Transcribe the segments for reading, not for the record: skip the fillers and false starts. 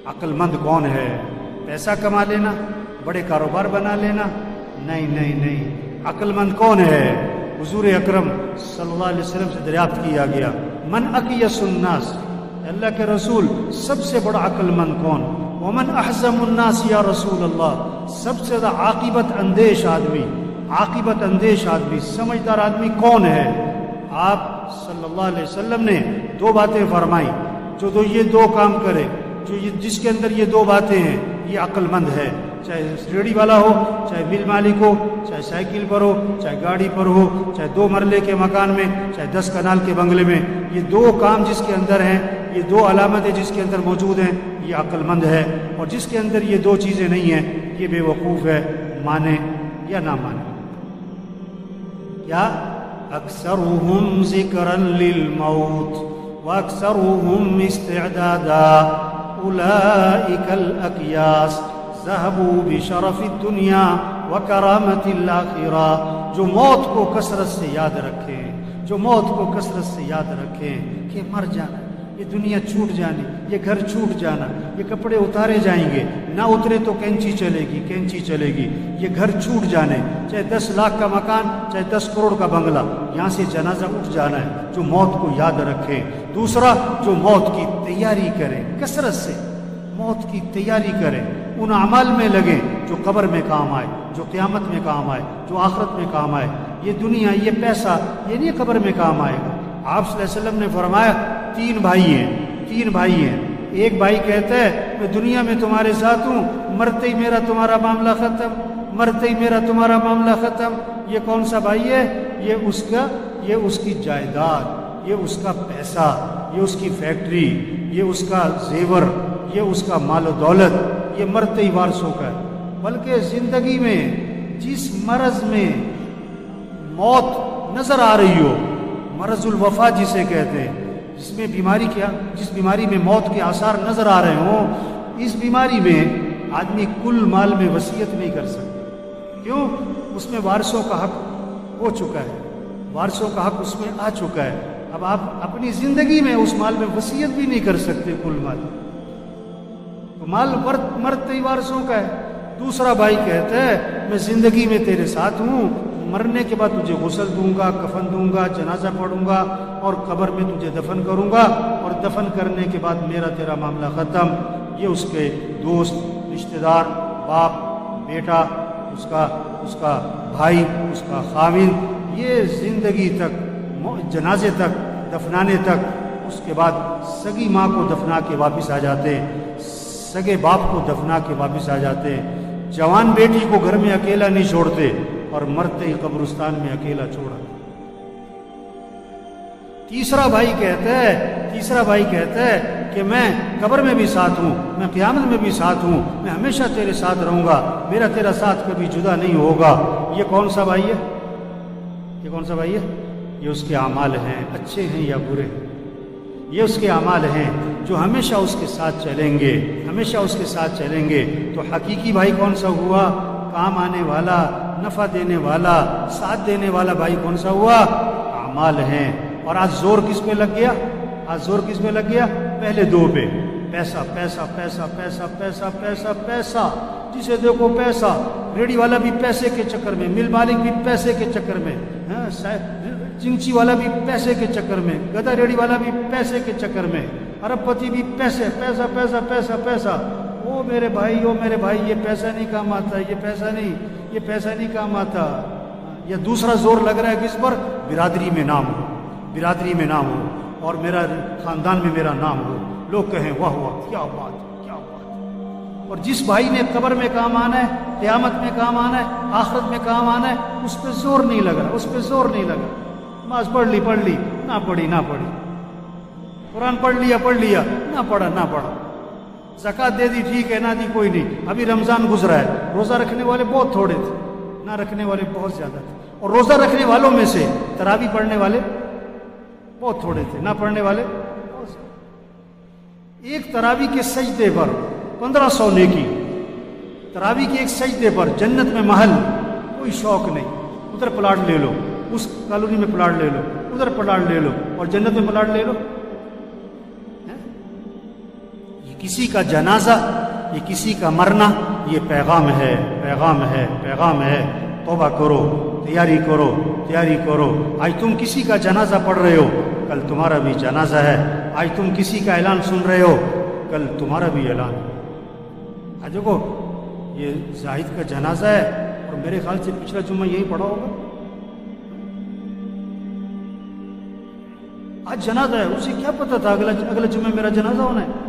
عقل مند کون ہے؟ پیسہ کما لینا، بڑے کاروبار بنا لینا؟ نہیں نہیں نہیں، عقل مند کون ہے؟ حضور اکرم صلی اللہ علیہ وسلم سے دریافت کیا گیا، من اقیس الناس، اللہ کے رسول سب سے بڑا عقل مند کون؟ ومن احزم الناس یا رسول اللہ، سب سے زیادہ عاقبت اندیش آدمی، عاقبت اندیش آدمی، سمجھدار آدمی کون ہے؟ آپ صلی اللہ علیہ وسلم نے دو باتیں فرمائی، جو یہ دو کام کرے، جس کے اندر یہ دو باتیں ہیں، یہ عقل مند ہے، چاہے ریڑھی والا ہو، چاہے مل مالک ہو، چاہے سائیکل پر ہو، چاہے گاڑی پر ہو، چاہے 2 مرلے کے مکان میں، چاہے 10 کنال کے بنگلے میں، یہ دو کام جس کے اندر ہیں، یہ دو علامتیں جس کے اندر موجود ہیں، یہ عقل مند ہے۔ اور جس کے اندر یہ دو چیزیں نہیں ہیں، یہ بے وقوف ہے، مانے یا نہ مانے۔ کیا؟ اکثرهم ذکرا للموت واکثرهم استعدادا اولئک الاکیاس ذهبوا بشرف الدنیا وکرامت الآخرہ، جو موت کو کثرت سے یاد رکھیں، جو موت کو کثرت سے یاد رکھیں کہ مر جانا، یہ دنیا چھوٹ جانی، یہ گھر چھوٹ جانا، یہ کپڑے اتارے جائیں گے، نہ اترے تو کینچی چلے گی، کینچی چلے گی، یہ گھر چھوٹ جانے، چاہے 10 لاکھ کا مکان، چاہے 10 کروڑ کا بنگلہ، یہاں سے جنازہ اٹھ جانا ہے، جو موت کو یاد رکھے۔ دوسرا، جو موت کی تیاری کرے، کثرت سے موت کی تیاری کرے، ان اعمال میں لگیں جو قبر میں کام آئے، جو قیامت میں کام آئے، جو آخرت میں کام آئے۔ یہ دنیا، یہ پیسہ، یہ نہیں قبر میں کام آئے گا۔ آپ صلی اللہ علیہ وسلم نے فرمایا 3 بھائی ہیں، ایک بھائی کہتا ہے میں دنیا میں تمہارے ساتھ ہوں، مرتے ہی میرا تمہارا معاملہ ختم، مرتے ہی میرا تمہارا معاملہ ختم۔ یہ کون سا بھائی ہے؟ یہ اس کی جائیداد، یہ اس کا پیسہ، یہ اس کی فیکٹری، یہ اس کا زیور، یہ اس کا مال و دولت، یہ مرتے ہی وارثوں کا ہے۔ بلکہ زندگی میں جس مرض میں موت نظر آ رہی ہو، مرض الوفا جسے کہتے ہیں، جس بیماری میں موت کے آثار نظر آ رہے ہوں، اس بیماری میں آدمی کل مال میں وصیت نہیں کر سکتا۔ کیوں؟ اس میں وارثوں کا حق ہو چکا ہے، وارثوں کا حق اس میں آ چکا ہے۔ اب آپ اپنی زندگی میں اس مال میں وصیت بھی نہیں کر سکتے کل مال، تو مال مرتے ہی وارثوں کا ہے۔ دوسرا بھائی کہتا ہے میں زندگی میں تیرے ساتھ ہوں، مرنے کے بعد تجھے غسل دوں گا، کفن دوں گا، جنازہ پڑھوں گا اور قبر میں تجھے دفن کروں گا، اور دفن کرنے کے بعد میرا تیرا معاملہ ختم۔ یہ اس کے دوست، رشتہ دار، باپ، بیٹا، اس کا بھائی، اس کا خاوند، یہ زندگی تک، جنازے تک، دفنانے تک، اس کے بعد سگی ماں کو دفنا کے واپس آ جاتے، سگے باپ کو دفنا کے واپس آ جاتے، جوان بیٹی کو گھر میں اکیلا نہیں چھوڑتے، اور مرتے ہی قبرستان میں اکیلا چھوڑا۔ تیسرا بھائی کہتا ہے کہ میں قبر میں بھی ساتھ ہوں، میں قیامت میں بھی ساتھ ہوں، میں ہمیشہ تیرے ساتھ رہوں گا، میرا تیرا ساتھ کبھی جدا نہیں ہوگا۔ یہ کون سا بھائی ہے؟ یہ اس کے اعمال ہیں، اچھے ہیں یا برے؟ یہ اس کے اعمال ہیں جو ہمیشہ اس کے ساتھ چلیں گے، ہمیشہ اس کے ساتھ چلیں گے۔ تو حقیقی بھائی کون سا ہوا؟ کام آنے والا، نفع دینے والا، ساتھ دینے والا بھائی کون سا ہوا؟ اعمال ہیں۔ اور آج زور کس پہ لگ گیا؟ پہلے 2 پہ، پیسہ پیسہ پیسہ پیسہ پیسہ پیسہ پیسہ، جسے دیکھو پیسہ، ریڑھی والا بھی پیسے کے چکر میں، مل مالک بھی پیسے کے چکر میں، چنچی والا بھی پیسے کے چکر میں، گدھا ریڑھی والا بھی پیسے کے چکر میں، ارب پتی بھی پیسہ پیسہ پیسہ۔ او میرے بھائی، یہ پیسہ نہیں کام آتا، یہ پیسہ نہیں کام آتا۔ یا دوسرا زور لگ رہا ہے کس پر؟ برادری میں نام ہو اور میرا خاندان میں میرا نام ہو، لوگ کہیں واہ واہ، کیا بات۔ اور جس بھائی نے قبر میں کام آنا ہے، قیامت میں کام آنا ہے، آخرت میں کام آنا ہے، اس پہ زور نہیں لگا۔ نماز پڑھ لی، نہ پڑھی، قرآن پڑھ لیا، نہ پڑھا، زکوٰۃ دے دی، ٹھیک ہے، نہ دی کوئی نہیں۔ ابھی رمضان گزرا ہے، روزہ رکھنے والے بہت تھوڑے تھے، نہ رکھنے والے بہت زیادہ تھے، اور روزہ رکھنے والوں میں سے تراویح پڑھنے والے بہت تھوڑے تھے، نہ پڑھنے والے بہت زیادہ۔ ایک تراویح کے سجدے پر 1500 نیکی، تراویح کے ایک سجدے پر جنت میں محل، کوئی شوق نہیں، ادھر پلاٹ لے لو، اس کالونی میں پلاٹ لے لو، ادھر پلاٹ لے لو، اور جنت میں پلاٹ لے لو۔ کسی کا جنازہ، یہ کسی کا مرنا، یہ پیغام ہے، پیغام ہے، پیغام ہے۔ توبہ کرو، تیاری کرو، تیاری کرو۔ آج تم کسی کا جنازہ پڑھ رہے ہو، کل تمہارا بھی جنازہ ہے۔ آج تم کسی کا اعلان سن رہے ہو، کل تمہارا بھی اعلان ہے۔ آج دیکھو یہ زاہد کا جنازہ ہے، اور میرے خیال سے پچھلا جمعہ یہی پڑھا ہوگا۔ آج جنازہ ہے، اسے کیا پتا تھا اگلا جمعہ میرا جنازہ ہونا ہے؟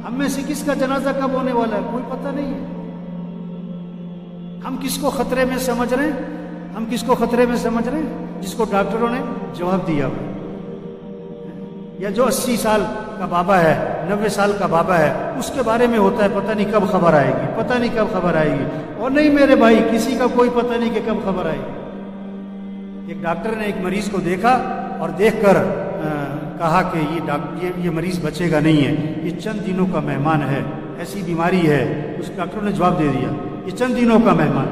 ہم میں سے کس کا جنازہ کب ہونے والا ہے کوئی پتہ نہیں ہے۔ ہم کس کو خطرے میں سمجھ رہے ہیں؟ ہم کس کو خطرے میں سمجھ رہے ہیں؟ جس کو ڈاکٹروں نے جواب دیا ہوا، یا جو 80 سال کا بابا ہے، 90 سال کا بابا ہے، اس کے بارے میں ہوتا ہے پتہ نہیں کب خبر آئے گی، پتہ نہیں کب خبر آئے گی۔ اور نہیں میرے بھائی، کسی کا کوئی پتہ نہیں کہ کب خبر آئے گی۔ ایک ڈاکٹر نے ایک مریض کو دیکھا اور دیکھ کر کہا کہ یہ مریض بچے گا نہیں ہے، یہ چند دنوں کا مہمان ہے، ایسی بیماری ہے۔ اس ڈاکٹر نے جواب دے دیا یہ چند دنوں کا مہمان۔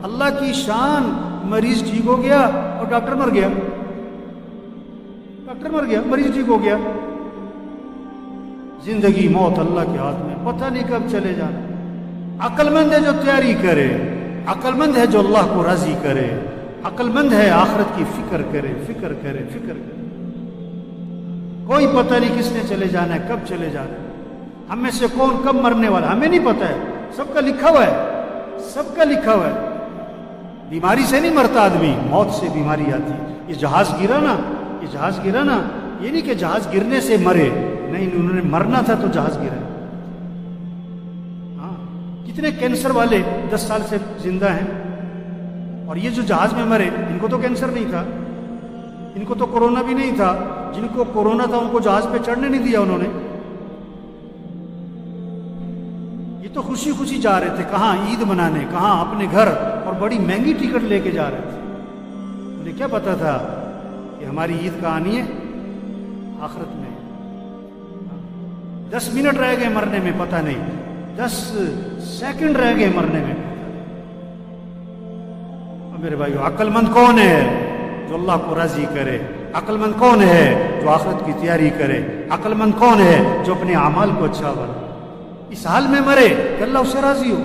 اللہ کی شان، مریض ٹھیک ہو گیا اور ڈاکٹر مر گیا، ڈاکٹر مر گیا، مریض ٹھیک ہو گیا۔ زندگی موت اللہ کے ہاتھ میں، پتہ نہیں کب چلے جانا۔ عقل مند ہے جو تیاری کرے، عقل مند ہے جو اللہ کو راضی کرے، عقل مند ہے آخرت کی فکر کرے، فکر کرے، فکر کرے۔ کوئی پتہ نہیں کس نے چلے جانا ہے، کب چلے جانا ہے۔ ہم میں سے کون کب مرنے والا ہمیں نہیں پتہ ہے، سب کا لکھا ہوا ہے، سب کا لکھا ہوا ہے۔ بیماری سے نہیں مرتا آدمی، موت سے بیماری آتی ہے۔ یہ جہاز گرا نا، یہ جہاز گرا نا، یہ نہیں کہ جہاز گرنے سے مرے، نہیں، انہوں نے مرنا تھا تو جہاز گرا۔ ہاں، کتنے کینسر والے 10 سال سے زندہ ہیں، اور یہ جو جہاز میں مرے ان کو تو کینسر نہیں تھا، ان کو تو کورونا بھی نہیں تھا۔ جن کو کورونا تھا ان کو جہاز پہ چڑھنے نہیں دیا انہوں نے۔ یہ تو خوشی خوشی جا رہے تھے، کہاں عید منانے، کہاں اپنے گھر، اور بڑی مہنگی ٹکٹ لے کے جا رہے تھے۔ انہیں کیا پتا تھا کہ ہماری عید کا آنی ہے آخرت میں۔ 10 منٹ رہ گئے مرنے میں، پتہ نہیں، 10 سیکنڈ رہ گئے مرنے میں۔ میرے بھائیو، عقل مند کون ہے جو اللہ کو راضی کرے؟ عقل مند کون ہے جو آخرت کی تیاری کرے؟ عقل مند کون ہے جو اپنے اعمال کو اچھا بنائے؟ اس حال میں مرے کہ اللہ اس سے راضی ہو،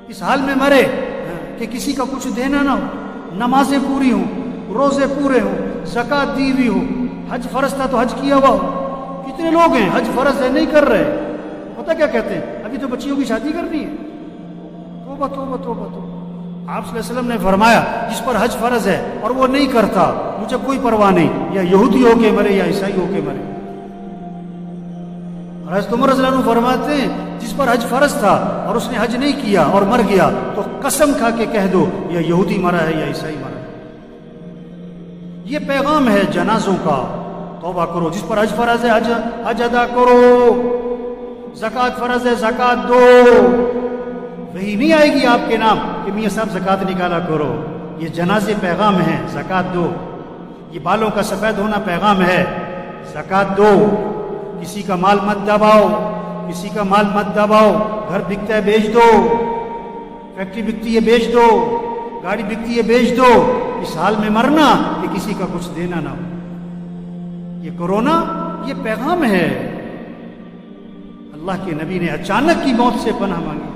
اس حال میں مرے کہ کسی کا کچھ دینا نہ ہو، نمازیں پوری ہوں، روزے پورے ہوں، زکوٰۃ دی ہوئی ہو، حج فرض تھا تو حج کیا ہوا ہو۔ کتنے لوگ ہیں حج فرض ہے نہیں کر رہے، پتہ کیا کہتے ہیں ابھی تو بچیوں کی شادی کرنی ہے۔ توبہ توبہ توبہ توبہ۔ آپ صلی اللہ علیہ وسلم نے فرمایا جس پر حج فرض ہے اور وہ نہیں کرتا، مجھے کوئی پرواہ نہیں، یا یہودی ہو کے مرے یا عیسائی ہو کے مرے۔ حضرت عمر رضی اللہ عنہ فرماتے ہیں جس پر حج فرض تھا اور اس نے حج نہیں کیا اور مر گیا تو قسم کھا کے کہہ دو یا یہودی مرا ہے یا عیسائی مرا ہے۔ یہ پیغام ہے جنازوں کا۔ توبہ کرو، جس پر حج فرض ہے حج ادا کرو، زکوٰۃ فرض ہے زکوٰۃ دو۔ وہی نہیں آئے گی آپ کے نام کہ میاں صاحب زکوٰۃ نکالا کرو، یہ جنازے پیغام ہیں، زکوٰۃ دو۔ یہ بالوں کا سفید ہونا پیغام ہے، زکوٰۃ دو۔ کسی کا مال مت دباؤ، کسی کا مال مت دباؤ۔ گھر بکتا ہے بیچ دو، فیکٹری بکتی ہے بیچ دو، گاڑی بکتی ہے بیچ دو۔ اس حال میں مرنا کہ کسی کا کچھ دینا نہ ہو۔ یہ کورونا یہ پیغام ہے۔ اللہ کے نبی نے اچانک کی موت سے پناہ مانگی۔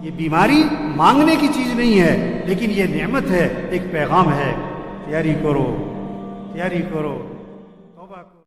یہ بیماری مانگنے کی چیز نہیں ہے، لیکن یہ نعمت ہے، ایک پیغام ہے۔ تیاری کرو، تیاری کرو۔